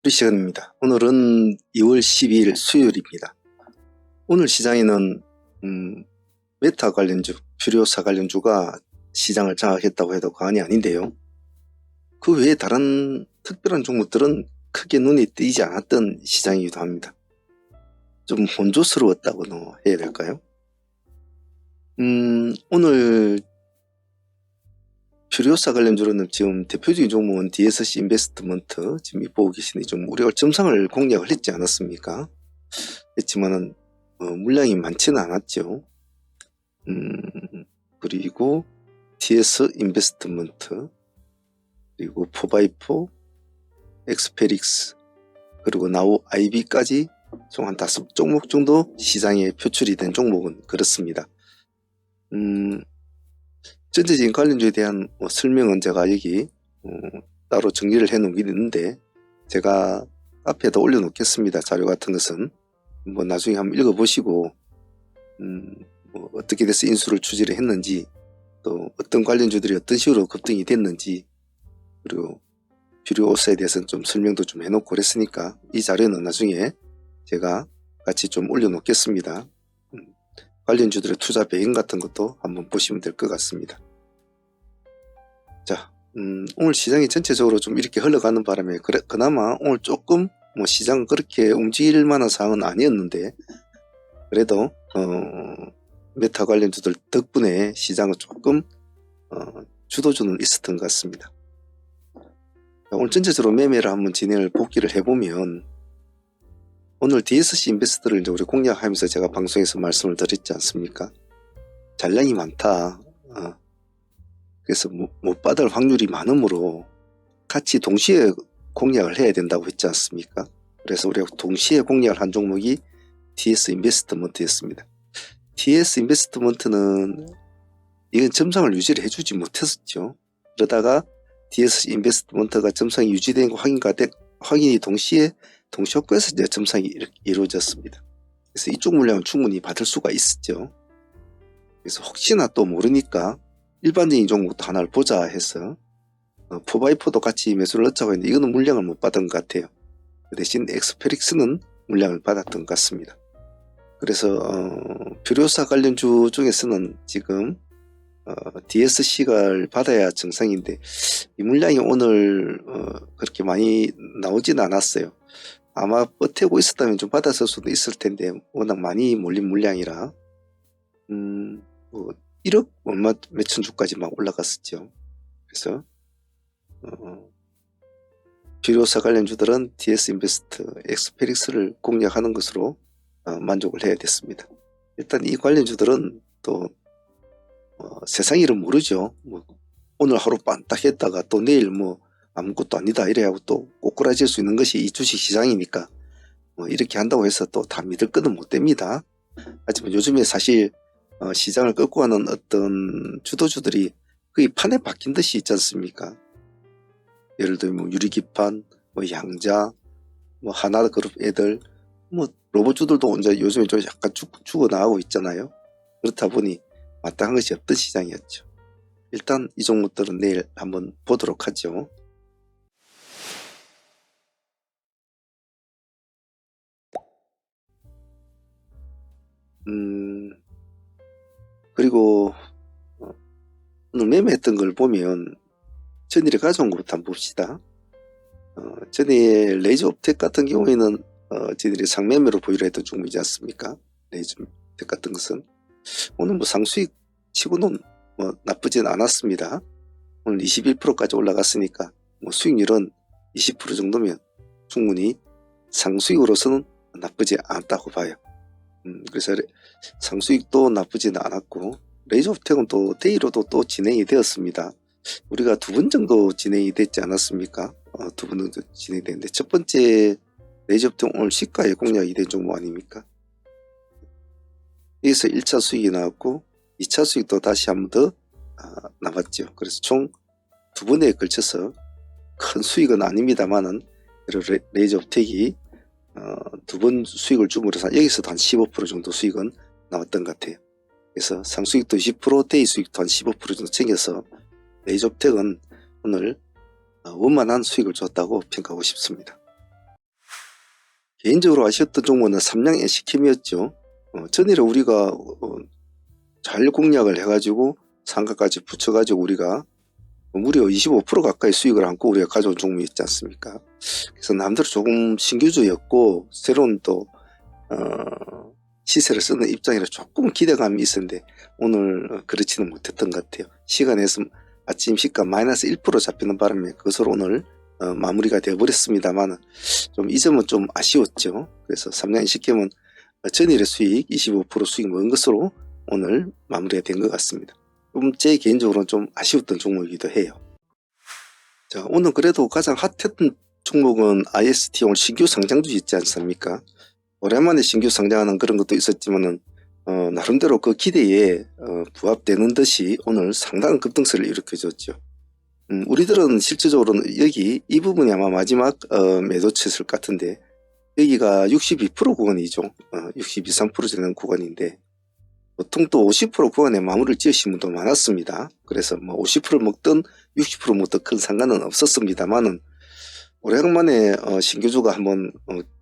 우리 시간입니다. 오늘은 2월 12일 수요일입니다. 오늘 시장에는 메타 관련주, 퓨리오사 관련주가 시장을 장악했다고 해도 과언이 아닌데요. 그 외에 다른 특별한 종목들은 크게 눈에 띄지 않았던 시장이기도 합니다. 좀 혼조스러웠다고 해야 될까요? 오늘 퓨리오사 관련주로는 지금 대표적인 종목은 DSC 인베스트먼트, 지금 보고 계시니 좀 우리가 점상을 공략을 했지 않았습니까? 했지만은 물량이 많지는 않았죠. 그리고 TS 인베스트먼트, 그리고 포바이포, 엑스페릭스, 그리고 나우 IB까지 총 한 5종목 정도 시장에 표출이 된 종목은 그렇습니다. 전체적인 관련주에 대한 설명은 제가 여기 따로 정리를 해 놓긴 있는데 제가 앞에다 올려 놓겠습니다. 자료 같은 것은 뭐 나중에 한번 읽어보시고 뭐 어떻게 돼서 인수를 추지를 했는지, 또 어떤 관련주들이 어떤 식으로 급등이 됐는지, 그리고 퓨리오사에 대해서는 좀 설명도 좀 해놓고 그랬으니까 이 자료는 나중에 제가 같이 좀 올려 놓겠습니다. 관련주들의 투자 배경 같은 것도 한번 보시면 될 것 같습니다. 자, 오늘 시장이 전체적으로 좀 이렇게 흘러가는 바람에 그나마 오늘 조금 뭐 시장 그렇게 움직일 만한 상황은 아니었는데, 그래도 메타 관련주들 덕분에 시장은 조금 주도주는 있었던 것 같습니다. 오늘 전체적으로 매매를 한번 진행을 복귀를 해보면, 오늘 DSC 인베스트를 이제 우리 공략하면서 제가 방송에서 말씀을 드렸지 않습니까? 잔량이 많다. 그래서 못 받을 확률이 많으므로 같이 동시에 공략을 해야 된다고 했지 않습니까? 그래서 우리가 동시에 공략을 한 종목이 TS 인베스트먼트였습니다. TS 인베스트먼트는 이건 점상을 유지를 해주지 못했었죠. 그러다가 TS 인베스트먼트가 점상이 유지된 확인이 동시에 동시효과에서 이제 점상이 이루어졌습니다. 그래서 이쪽 물량은 충분히 받을 수가 있었죠. 그래서 혹시나 또 모르니까 일반적인 종목도 하나를 보자 해서 포바이포도 같이 매수를 넣자고 했는데 이거는 물량을 못 받은 것 같아요. 그 대신 엑스페릭스는 물량을 받았던 것 같습니다. 그래서 퓨리오사 관련주 중에서는 지금 DSC를 받아야 정상인데 이 물량이 오늘 그렇게 많이 나오지는 않았어요. 아마 버티고 있었다면 좀 받았을 수도 있을 텐데 워낙 많이 몰린 물량이라 뭐 1억 얼마 몇천 주까지 막 올라갔었죠. 그래서 퓨리오사 관련주들은 DS 인베스트, 엑스페릭스를 공략하는 것으로 만족을 해야 됐습니다. 일단 이 관련주들은 또 세상 일은 모르죠. 뭐 오늘 하루 반딱 했다가 또 내일 뭐 아무것도 아니다 이래 하고 또 꼬꾸라질 수 있는 것이 이 주식 시장이니까 뭐 이렇게 한다고 해서 또 다 믿을 거는 못 됩니다. 하지만 요즘에 사실 시장을 끌고 가는 어떤 주도주들이 거의 판에 박힌 듯이 있지 않습니까? 예를 들면 뭐 유리기판, 뭐 양자, 뭐 하나그룹 애들, 뭐 로봇주들도 이제 요즘에 좀 약간 죽어나가고 있잖아요. 그렇다 보니 마땅한 것이 없던 시장이었죠. 일단 이 종목들은 내일 한번 보도록 하죠. 그리고 오늘 매매했던 걸 보면 전일에 가져온 것부터 한번 봅시다. 전에 레이저업텍 같은 경우에는 저희들이 상매매로 보유를 했던 종목이지 않습니까? 레이저업텍 같은 것은 오늘 뭐 상수익 치고는 뭐 나쁘진 않았습니다. 오늘 21%까지 올라갔으니까 뭐 수익률은 20% 정도면 충분히 상수익으로서는 나쁘지 않다고 봐요. 그래서 상수익도 나쁘지는 않았고, 레이저업텍은 또 데이로도 또 진행이 되었습니다. 우리가 2번 정도 진행이 됐지 않았습니까? 2번 정도 진행이 됐는데 첫 번째 레이저업텍 오늘 시가에 공략이 된 종목 아닙니까? 여기서 1차 수익이 나왔고 2차 수익도 다시 한 번 더 나왔죠. 그래서 총 2번에 걸쳐서 큰 수익은 아닙니다만은 레이저업텍이 2번 수익을 줌으로써 여기서도 한 15% 정도 수익은 나왔던 것 같아요. 그래서 상수익도 20%, 데이 수익도 한 15% 정도 챙겨서 레이저업텍은 오늘 원만한 수익을 줬다고 평가하고 싶습니다. 개인적으로 아쉬웠던 종목은 삼양 NC캠이었죠. 전일에 우리가 잘 공략을 해가지고 상가까지 붙여가지고 우리가 무려 25% 가까이 수익을 안고 우리가 가져온 종목이 있지 않습니까? 그래서 남대로 조금 신규주였고 새로운 또 시세를 쓰는 입장이라 조금 기대감이 있었는데 오늘 그렇지는 못했던 것 같아요. 시간에서 아침 시가 마이너스 1% 잡히는 바람에 그것으로 오늘 마무리가 되어버렸습니다만 좀 이 점은 좀 아쉬웠죠. 그래서 삼양 NC캠은 전일의 수익 25% 수익 먹은 것으로 오늘 마무리가 된 것 같습니다. 좀 제 개인적으로는 좀 아쉬웠던 종목이기도 해요. 자, 오늘 그래도 가장 핫했던 종목은 IST 오늘 신규 상장도 있지 않습니까? 오랜만에 신규 상장하는 그런 것도 있었지만은 나름대로 그 기대에 부합되는 듯이 오늘 상당한 급등세를 일으켜줬죠. 우리들은 실질적으로는 여기 이 부분이 아마 마지막 매도치였을 것 같은데 여기가 62% 구간이죠. 62, 3% 되는 구간인데 보통 또 50% 구간에 마무리를 지으신 분도 많았습니다. 그래서 뭐 50% 먹든 60% 먹든 큰 상관은 없었습니다만은 오래간만에 신규주가 한번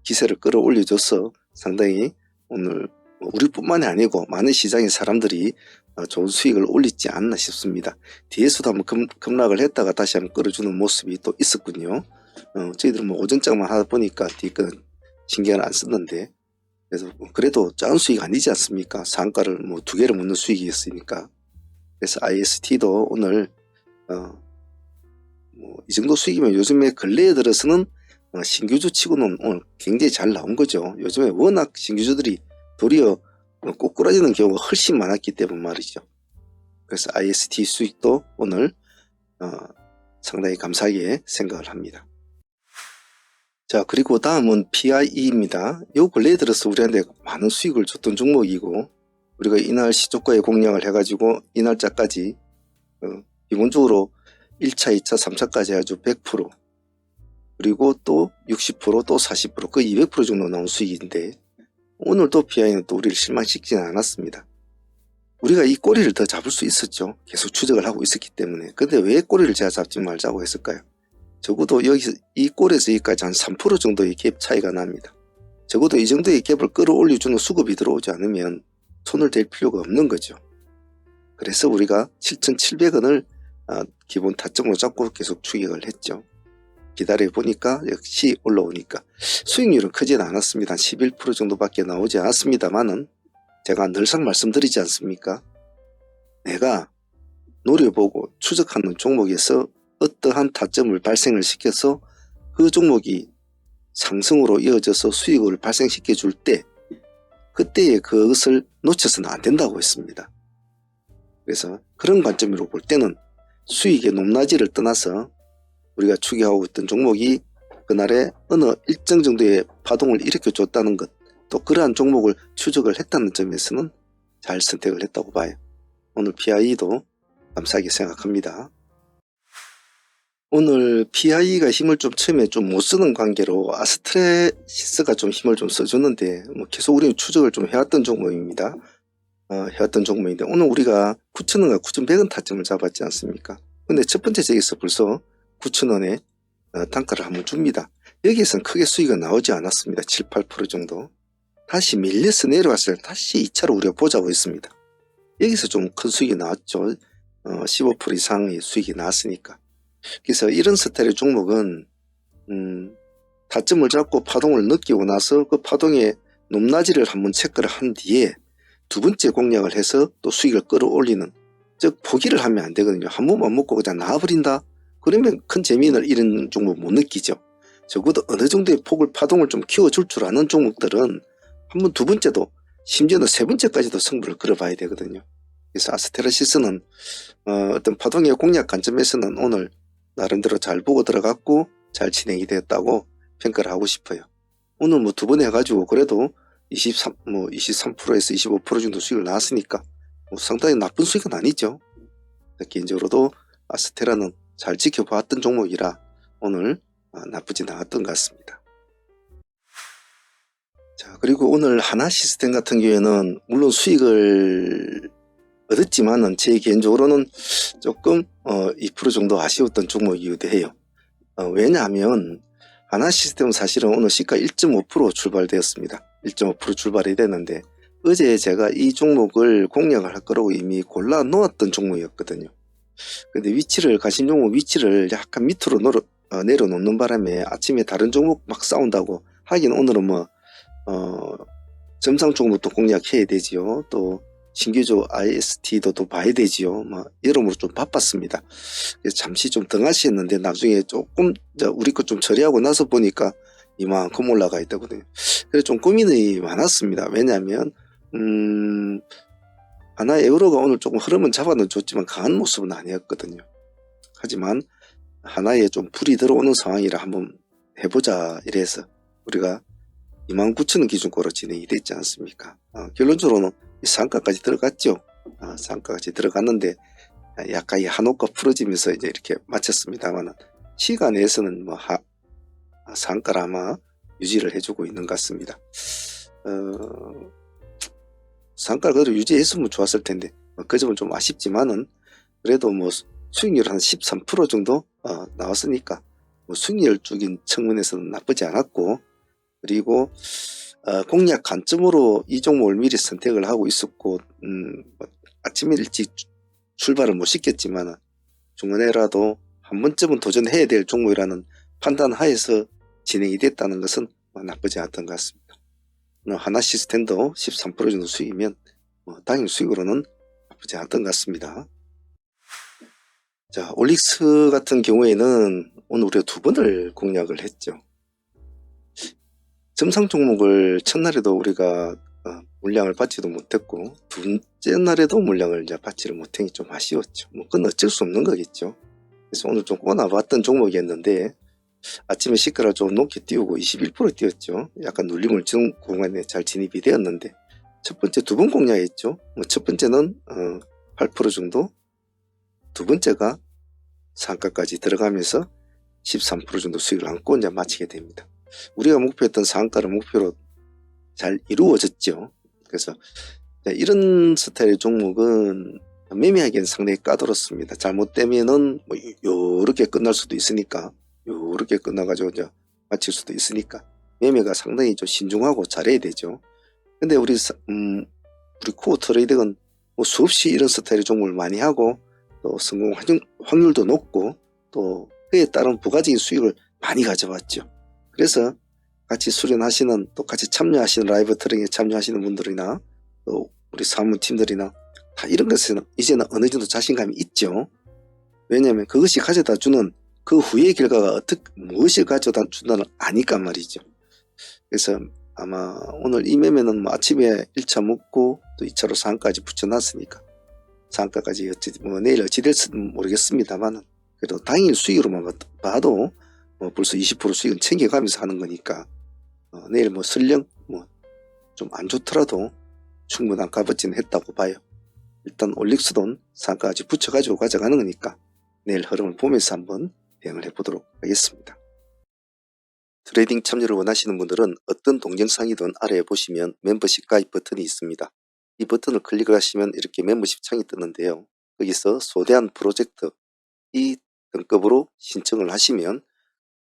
기세를 끌어올려줘서 상당히 오늘 우리뿐만이 아니고 많은 시장의 사람들이 좋은 수익을 올리지 않나 싶습니다. 뒤에서도 한번 급락을 했다가 다시 한번 끌어주는 모습이 또 있었군요. 저희들은 뭐 오전장만 하다 보니까 뒤거는 신경을 안 썼는데 그래서 그래도 작은 수익 아니지 않습니까? 상가를 뭐 2개를 먹는 수익이었으니까. 그래서 IST도 오늘 뭐 이 정도 수익이면 요즘에 근래에 들어서는 신규주 치고는 오늘 굉장히 잘 나온 거죠. 요즘에 워낙 신규주들이 도리어 꼬꾸라지는 경우가 훨씬 많았기 때문에 말이죠. 그래서 IST 수익도 오늘 상당히 감사하게 생각을 합니다. 자, 그리고 다음은 PIE입니다. 요 근래에 들어서 우리한테 많은 수익을 줬던 종목이고 우리가 이날 시초가에 공략을 해가지고 이 날짜까지 기본적으로 1차, 2차, 3차까지 아주 100% 그리고 또 60%, 또 40%, 거의 200% 정도 나온 수익인데 오늘도 PI는 또 우리를 실망시키지는 않았습니다. 우리가 이 꼬리를 더 잡을 수 있었죠. 계속 추적을 하고 있었기 때문에. 근데 왜 꼬리를 제가 잡지 말자고 했을까요? 적어도 여기서 이 꼴에서 여기까지 한 3% 정도의 갭 차이가 납니다. 적어도 이 정도의 갭을 끌어올려주는 수급이 들어오지 않으면 손을 댈 필요가 없는 거죠. 그래서 우리가 7,700원을 기본 타점으로 잡고 계속 추격을 했죠. 기다려 보니까 역시 올라오니까 수익률은 크진 않았습니다. 한 11% 정도밖에 나오지 않았습니다만은 제가 늘상 말씀드리지 않습니까? 내가 노려보고 추적하는 종목에서 어떠한 타점을 발생을 시켜서 그 종목이 상승으로 이어져서 수익을 발생시켜 줄 때 그때에 그것을 놓쳐서는 안 된다고 했습니다. 그래서 그런 관점으로 볼 때는 수익의 높낮이를 떠나서 우리가 추격하고 있던 종목이 그날에 어느 일정 정도의 파동을 일으켜 줬다는 것, 또 그러한 종목을 추적을 했다는 점에서는 잘 선택을 했다고 봐요. 오늘 PI도 감사하게 생각합니다. 오늘 PI가 힘을 좀 처음에 좀 못 쓰는 관계로 아스트레시스가 좀 힘을 좀 써줬는데 계속 우리는 추적을 좀 해왔던 종목입니다. 해왔던 종목인데 오늘 우리가 9,000원과 9,100원 타점을 잡았지 않습니까? 근데 첫 번째 저기서 벌써 9,000원에 단가를 한번 줍니다. 여기에서는 크게 수익은 나오지 않았습니다. 7, 8% 정도. 다시 밀려서 내려왔을 때 다시 2차로 우리가 보자고 했습니다. 여기서 좀 큰 수익이 나왔죠. 15% 이상의 수익이 나왔으니까. 그래서 이런 스타일의 종목은 타점을 잡고 파동을 느끼고 나서 그 파동의 높낮이를 한번 체크를 한 뒤에 두 번째 공략을 해서 또 수익을 끌어올리는, 즉 포기를 하면 안 되거든요. 한 번만 먹고 그냥 나와버린다? 그러면 큰 재미를 이런 종목 못 느끼죠. 적어도 어느 정도의 파동을 좀 키워줄 줄 아는 종목들은 한 번, 두 번째도 심지어는 세 번째까지도 승부를 걸어봐야 되거든요. 그래서 아스테라시스는 어떤 파동의 공략 관점에서는 오늘 나름대로 잘 보고 들어갔고 잘 진행이 되었다고 평가를 하고 싶어요. 오늘 뭐 두 번 해가지고 그래도 23%에서 25% 정도 수익을 나왔으니까 뭐 상당히 나쁜 수익은 아니죠. 개인적으로도 아스테라는 잘 지켜봤던 종목이라 오늘 나쁘진 않았던 것 같습니다. 자, 그리고 오늘 하나시스템 같은 경우에는 물론 수익을 얻었지만은 제 개인적으로는 조금 2% 정도 아쉬웠던 종목이기도 해요. 왜냐하면 하나 시스템은 사실은 오늘 시가 1.5% 출발되었습니다. 1.5% 출발이 됐는데 어제 제가 이 종목을 공략을 할 거라고 이미 골라 놓았던 종목이었거든요. 근데 위치를 가심 종목 위치를 약간 밑으로 내려놓는 바람에 아침에 다른 종목 막 싸운다고 하긴 오늘은 뭐 점상 종목도 공략해야 되지요. 또 신규조 IST도 또 봐야 되지요. 뭐 여러모로 좀 바빴습니다. 그래서 잠시 좀 등하시했는데 나중에 조금 우리 거 좀 처리하고 나서 보니까 이만큼 올라가 있다거든요. 그래서 좀 고민이 많았습니다. 왜냐하면 하나 에어로가 오늘 조금 흐름은 잡아는 줬지만 강한 모습은 아니었거든요. 하지만 하나에 좀 불이 들어오는 상황이라 한번 해보자 이래서 우리가 29,000원 기준으로 진행이 됐지 않습니까? 결론적으로는 상가까지 들어갔죠. 상가까지 들어갔는데 약간 이 한옥가 풀어지면서 이제 이렇게 마쳤습니다만 시간 내에서는 뭐 상가를 아마 유지를 해주고 있는 것 같습니다. 상가를 그대로 유지했으면 좋았을 텐데 그 점은 좀 아쉽지만은 그래도 뭐 수익률 한 13% 정도 나왔으니까 뭐 수익률적인 측면에서는 나쁘지 않았고, 그리고 공략 관점으로 이 종목을 미리 선택을 하고 있었고 뭐 아침에 일찍 출발을 못 시켰지만 중간에라도 한 번쯤은 도전해야 될 종목이라는 판단 하에서 진행이 됐다는 것은 뭐 나쁘지 않았던 것 같습니다. 하나 시스템도 13% 정도 수익이면 당일 수익으로는 나쁘지 않았던 것 같습니다. 자, 올릭스 같은 경우에는 오늘 우리가 두 번을 공략을 했죠. 점상 종목을 첫날에도 우리가 물량을 받지도 못했고 둘째 날에도 물량을 이제 받지를 못한 게 좀 아쉬웠죠. 뭐 그건 어쩔 수 없는 거겠죠. 그래서 오늘 좀 꼬나봤던 종목이었는데 아침에 시가를 좀 높게 띄우고 21% 띄웠죠. 약간 눌림을 준 공간에 잘 진입이 되었는데 첫 번째 두 번 공략했죠. 첫 번째는 8% 정도, 두 번째가 상가까지 들어가면서 13% 정도 수익을 안고 이제 마치게 됩니다. 우리가 목표했던 상가를 목표로 잘 이루어졌죠. 그래서 이런 스타일의 종목은 매매하기에는 상당히 까다롭습니다. 잘못되면은 뭐 요렇게 끝날 수도 있으니까, 요렇게 끝나가지고 이제 마칠 수도 있으니까 매매가 상당히 좀 신중하고 잘해야 되죠. 근데 우리 코어 트레이딩은 뭐 수없이 이런 스타일의 종목을 많이 하고 또 성공 확률도 높고 또 그에 따른 부가적인 수익을 많이 가져왔죠. 그래서 같이 수련하시는, 또 같이 참여하시는 라이브 트레이딩에 참여하시는 분들이나 또 우리 사무팀들이나 다 이런 것에는 이제는 어느 정도 자신감이 있죠. 왜냐하면 그것이 가져다 주는 그 후의 결과가 무엇을 가져다 준다는 아니까 말이죠. 그래서 아마 오늘 이 매매는 뭐 아침에 1차 먹고 또 2차로 상가까지 붙여놨으니까 상가까지 뭐 내일 어찌 될지는 모르겠습니다만 그래도 당일 수익으로만 봐도 벌써 20% 수익은 챙겨가면서 하는 거니까 내일 뭐 설령 뭐 좀 안 좋더라도 충분한 값어치는 했다고 봐요. 일단 올릭스돈 상가까지 붙여가지고 가져가는 거니까 내일 흐름을 보면서 한번 대응을 해보도록 하겠습니다. 트레이딩 참여를 원하시는 분들은 어떤 동영상이든 아래에 보시면 멤버십 가입 버튼이 있습니다. 이 버튼을 클릭을 하시면 이렇게 멤버십 창이 뜨는데요. 여기서 소대한 프로젝트 이 등급으로 신청을 하시면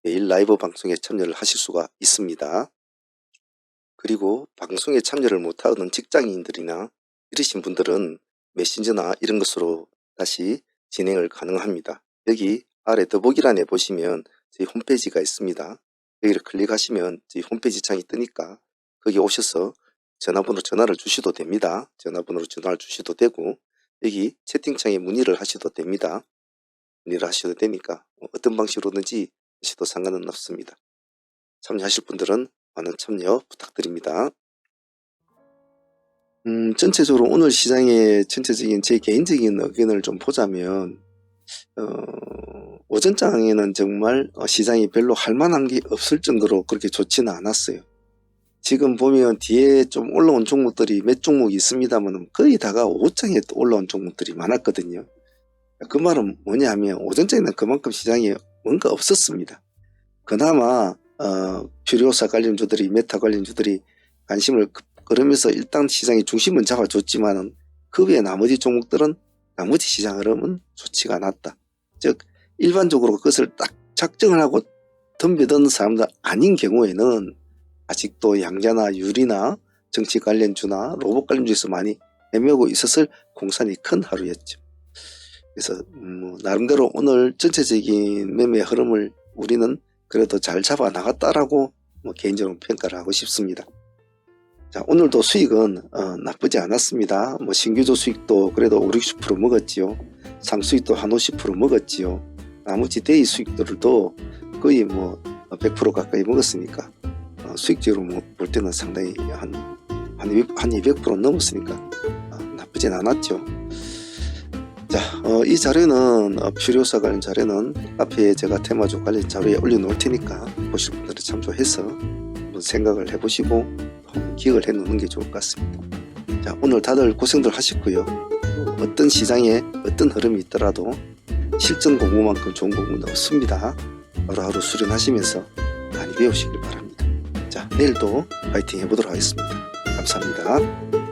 매일 라이브 방송에 참여를 하실 수가 있습니다. 그리고 방송에 참여를 못하는 직장인들이나 이러신 분들은 메신저나 이런 것으로 다시 진행을 가능합니다. 여기 아래 더보기란에 보시면 저희 홈페이지가 있습니다. 여기를 클릭하시면 저희 홈페이지 창이 뜨니까 거기 오셔서 전화번호로 전화를 주셔도 됩니다. 전화번호로 전화를 주셔도 되고 여기 채팅창에 문의를 하셔도 됩니다. 문의를 하셔도 되니까 어떤 방식으로든지 하셔도 상관은 없습니다. 참여하실 분들은 많은 참여 부탁드립니다. 전체적으로 오늘 시장의 전체적인 제 개인적인 의견을 좀 보자면 오전장에는 정말 시장이 별로 할 만한 게 없을 정도로 그렇게 좋지는 않았어요. 지금 보면 뒤에 좀 올라온 종목들이 몇 종목이 있습니다만 거의 다가 오전장에 또 올라온 종목들이 많았거든요. 그 말은 뭐냐 하면 오전장에는 그만큼 시장에 뭔가 없었습니다. 그나마 필요사 관련주들이, 메타 관련주들이 관심을 끌으면서 일단 시장의 중심은 잡아줬지만 그 외에 나머지 종목들은 나머지 시장 흐름은 좋지가 않았다. 즉 일반적으로 그것을 딱 작정을 하고 덤벼드는 사람들 아닌 경우에는 아직도 양자나 유리나 정치 관련주나 로봇 관련주에서 많이 헤매고 있었을 공산이 큰 하루였죠. 그래서 나름대로 오늘 전체적인 매매 흐름을 우리는 그래도 잘 잡아 나갔다라고 개인적으로 평가를 하고 싶습니다. 자, 오늘도 수익은 나쁘지 않았습니다. 신규조 수익도 그래도 5-60% 먹었지요. 상수익도 한 50% 먹었지요. 나머지 데이 수익들도 거의 100% 가까이 먹었으니까 수익적으로 볼 때는 상당히 한 200% 넘었으니까 나쁘진 않았죠. 자, 이 자료는 필요사 관련 자료는 카페에 제가 테마주 관련 자료에 올려놓을 테니까 보실 분들은 참조해서 한번 생각을 해보시고 기억을 해놓는 게 좋을 것 같습니다. 자, 오늘 다들 고생들 하셨고요. 어떤 시장에 어떤 흐름이 있더라도 실전 공부만큼 좋은 공부는 없습니다. 하루하루 수련하시면서 많이 배우시길 바랍니다. 자, 내일도 파이팅 해보도록 하겠습니다. 감사합니다.